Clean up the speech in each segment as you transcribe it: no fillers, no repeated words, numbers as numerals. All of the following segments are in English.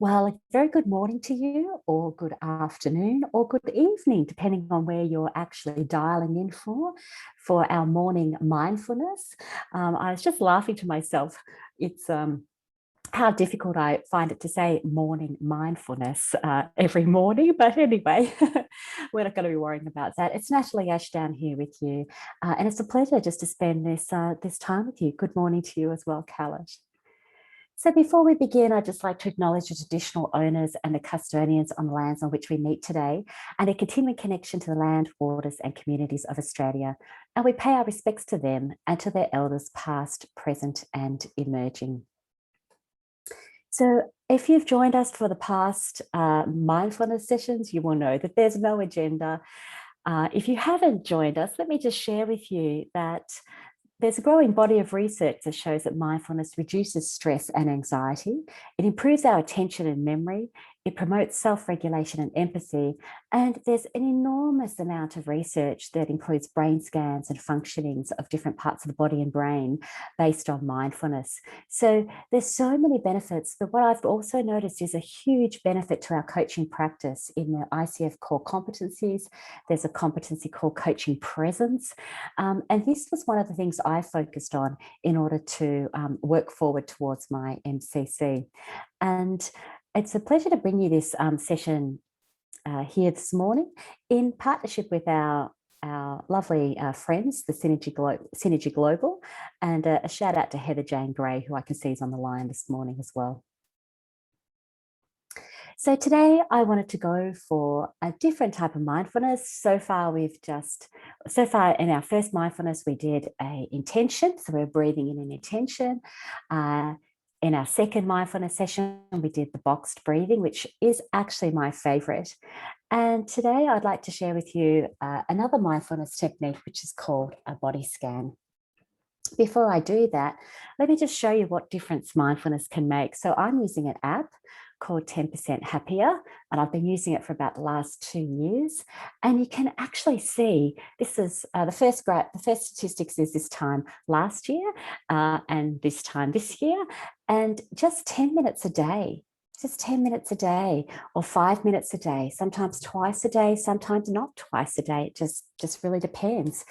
Well, a very good morning to you, or good afternoon, or good evening, depending on where you're actually dialing in for our morning mindfulness. I was just laughing to myself. It's how difficult I find it to say morning mindfulness every morning. But anyway, we're not going to be worrying about that. It's Natalie Ashdown here with you. And it's a pleasure just to spend this time with you. Good morning to you as well, Kailash. So before we begin, I'd just like to acknowledge the traditional owners and the custodians on the lands on which we meet today and their continuing connection to the land, waters and communities of Australia. And we pay our respects to them and to their elders past, present and emerging. So if you've joined us for the past mindfulness sessions, you will know that there's no agenda. If you haven't joined us, let me just share with you that there's a growing body of research that shows that mindfulness reduces stress and anxiety. It improves our attention and memory. It promotes self-regulation and empathy. And there's an enormous amount of research that includes brain scans and functionings of different parts of the body and brain based on mindfulness. So there's so many benefits, but what I've also noticed is a huge benefit to our coaching practice in the ICF core competencies. There's a competency called coaching presence. And this was one of the things I focused on in order to work forward towards my MCC. And it's a pleasure to bring you this session here this morning in partnership with our lovely friends, the Synergy Global, and a shout out to Heather Jane Gray, who I can see is on the line this morning as well. So today I wanted to go for a different type of mindfulness. So far in our first mindfulness, we did a intention. So we're breathing in an intention. In our second mindfulness session, we did the boxed breathing, which is actually my favorite. And today I'd like to share with you another mindfulness technique, which is called a body scan. Before I do that, let me just show you what difference mindfulness can make. So I'm using an app called 10% Happier, and I've been using it for about the last 2 years. And you can actually see, this is the first statistics is this time last year and this time this year, and just 10 minutes a day. Just 10 minutes a day or 5 minutes a day, sometimes twice a day, sometimes not twice a day. It just really depends.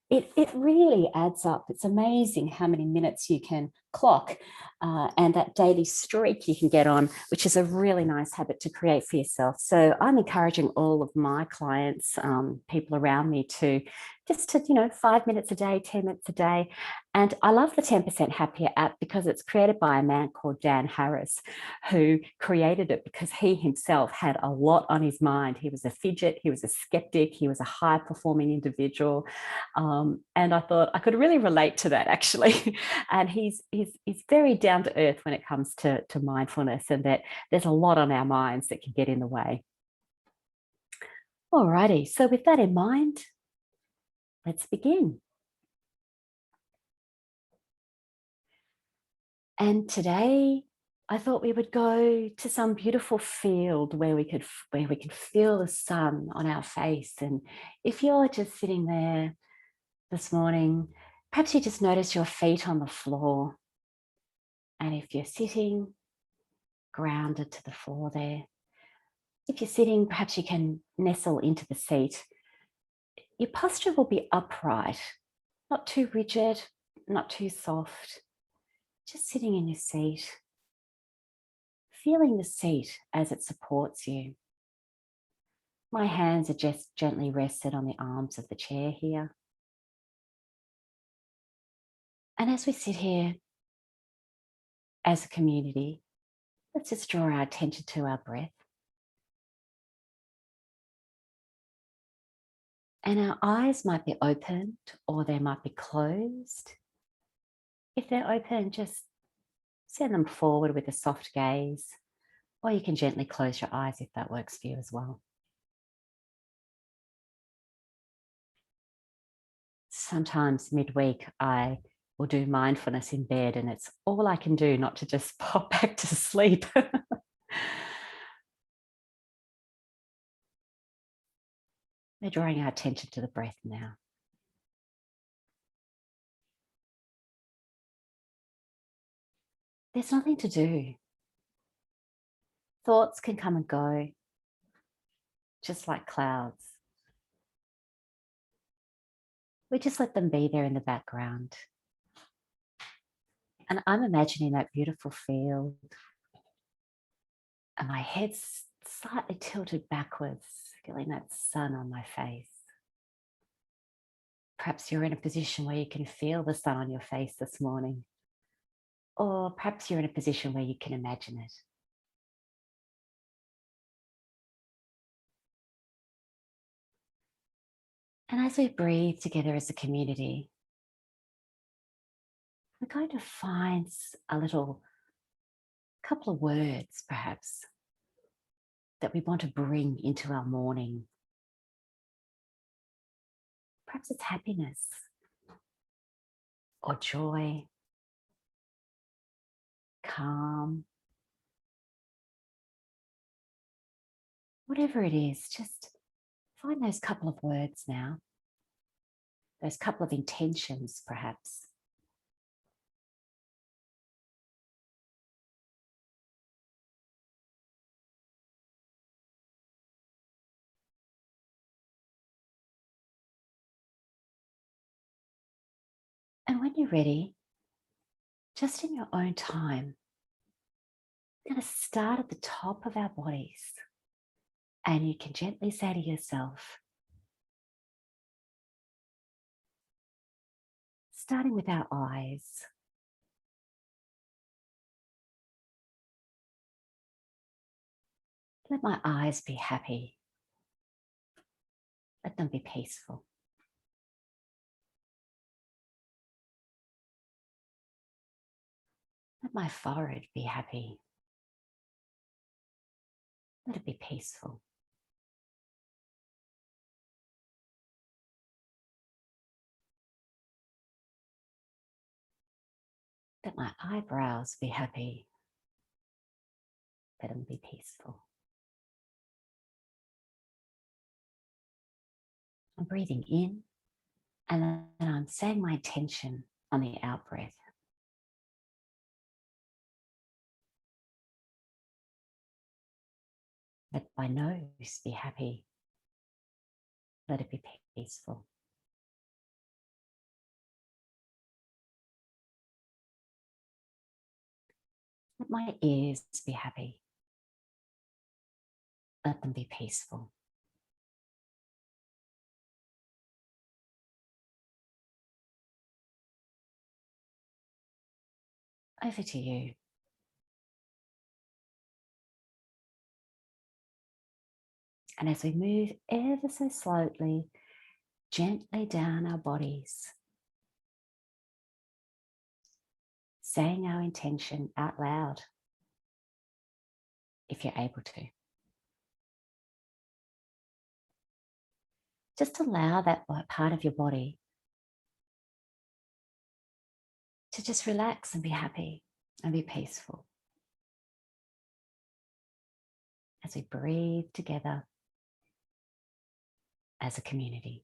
It really adds up. It's amazing how many minutes you can clock and that daily streak you can get on, which is a really nice habit to create for yourself. So I'm encouraging all of my clients, people around me to 5 minutes a day, 10 minutes a day. And I love the 10% Happier app because it's created by a man called Dan Harris, who created it because he himself had a lot on his mind. He was a fidget, he was a skeptic, he was a high performing individual. And I thought I could really relate to that actually. And he's very down to earth when it comes to mindfulness, and that there's a lot on our minds that can get in the way. Alrighty, so with that in mind, let's begin. And today I thought we would go to some beautiful field where we could feel the sun on our face. And if you're just sitting there this morning, perhaps you just notice your feet on the floor. And if you're sitting, grounded to the floor there. If you're sitting, perhaps you can nestle into the seat. Your posture will be upright, not too rigid, not too soft. Just sitting in your seat, feeling the seat as it supports you. My hands are just gently rested on the arms of the chair here. And as we sit here as a community, let's just draw our attention to our breath. And our eyes might be opened or they might be closed. If they're open, just send them forward with a soft gaze, or you can gently close your eyes if that works for you as well. Sometimes midweek, I will do mindfulness in bed, and it's all I can do not to just pop back to sleep. We're drawing our attention to the breath now. There's nothing to do. Thoughts can come and go, just like clouds. We just let them be there in the background. And I'm imagining that beautiful field, and my head's slightly tilted backwards, feeling that sun on my face. Perhaps you're in a position where you can feel the sun on your face this morning. Or perhaps you're in a position where you can imagine it. And as we breathe together as a community, we're going to find a little couple of words, perhaps, that we want to bring into our morning. Perhaps it's happiness or joy, calm, whatever it is, just find those couple of words now, those couple of intentions, perhaps. And when you're ready, just in your own time, we're going to start at the top of our bodies. And you can gently say to yourself, starting with our eyes, let my eyes be happy. Let them be peaceful. Let my forehead be happy. Let it be peaceful. Let my eyebrows be happy. Let them be peaceful. I'm breathing in, and then I'm saying my intention on the out breath. Let my nose be happy. Let it be peaceful. Let my ears be happy. Let them be peaceful. Over to you. And as we move ever so slowly, gently down our bodies, saying our intention out loud, if you're able to. Just allow that part of your body to just relax and be happy and be peaceful as we breathe together as a community.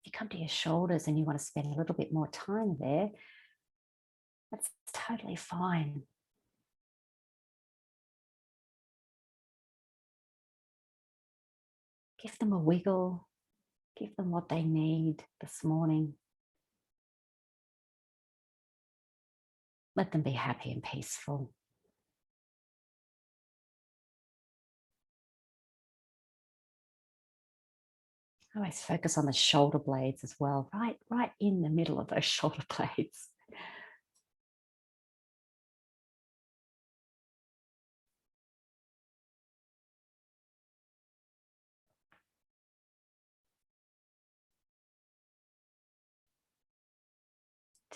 If you come to your shoulders and you want to spend a little bit more time there, that's totally fine. Give them a wiggle. Give them what they need this morning. Let them be happy and peaceful. I always focus on the shoulder blades as well, right in the middle of those shoulder blades.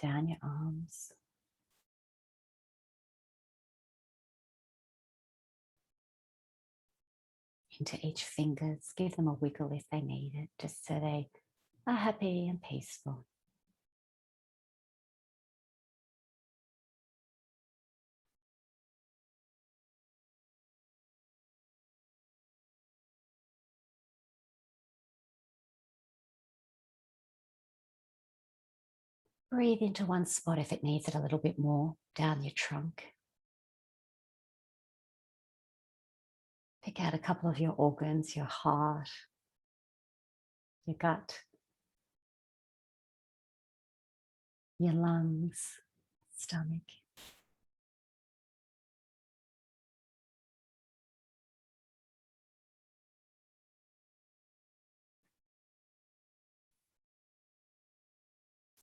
Down your arms. Into each fingers. Give them a wiggle if they need it, just so they are happy and peaceful. Breathe into one spot if it needs it a little bit more, down your trunk. Pick out a couple of your organs, your heart, your gut, your lungs, stomach.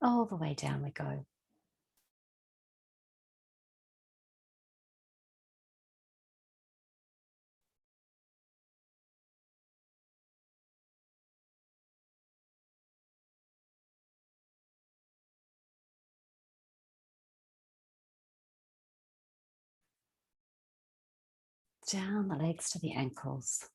All the way down we go. Down the legs to the ankles.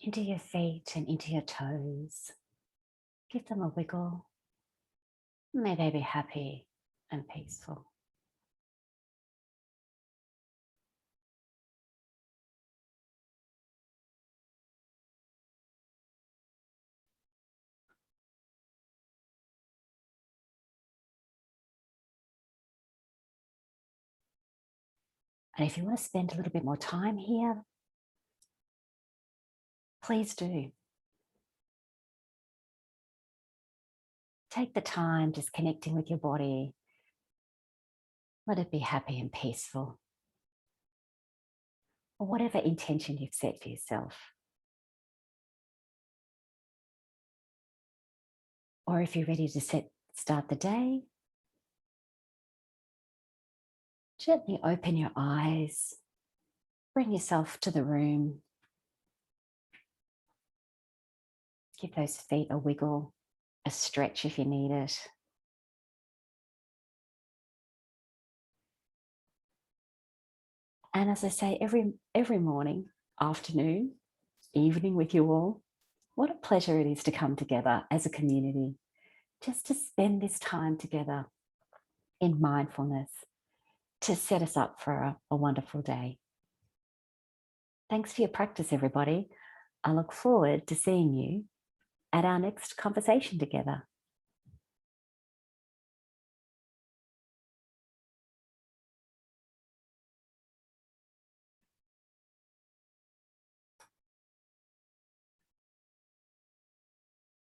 Into your feet and into your toes. Give them a wiggle. May they be happy and peaceful. And if you want to spend a little bit more time here, please do. Take the time just connecting with your body. Let it be happy and peaceful. Or whatever intention you've set for yourself. Or if you're ready to start the day, gently open your eyes. Bring yourself to the room. Give those feet a wiggle, a stretch if you need it. And as I say, every morning, afternoon, evening with you all, what a pleasure it is to come together as a community, just to spend this time together in mindfulness to set us up for a wonderful day. Thanks for your practice, everybody. I look forward to seeing you at our next conversation together.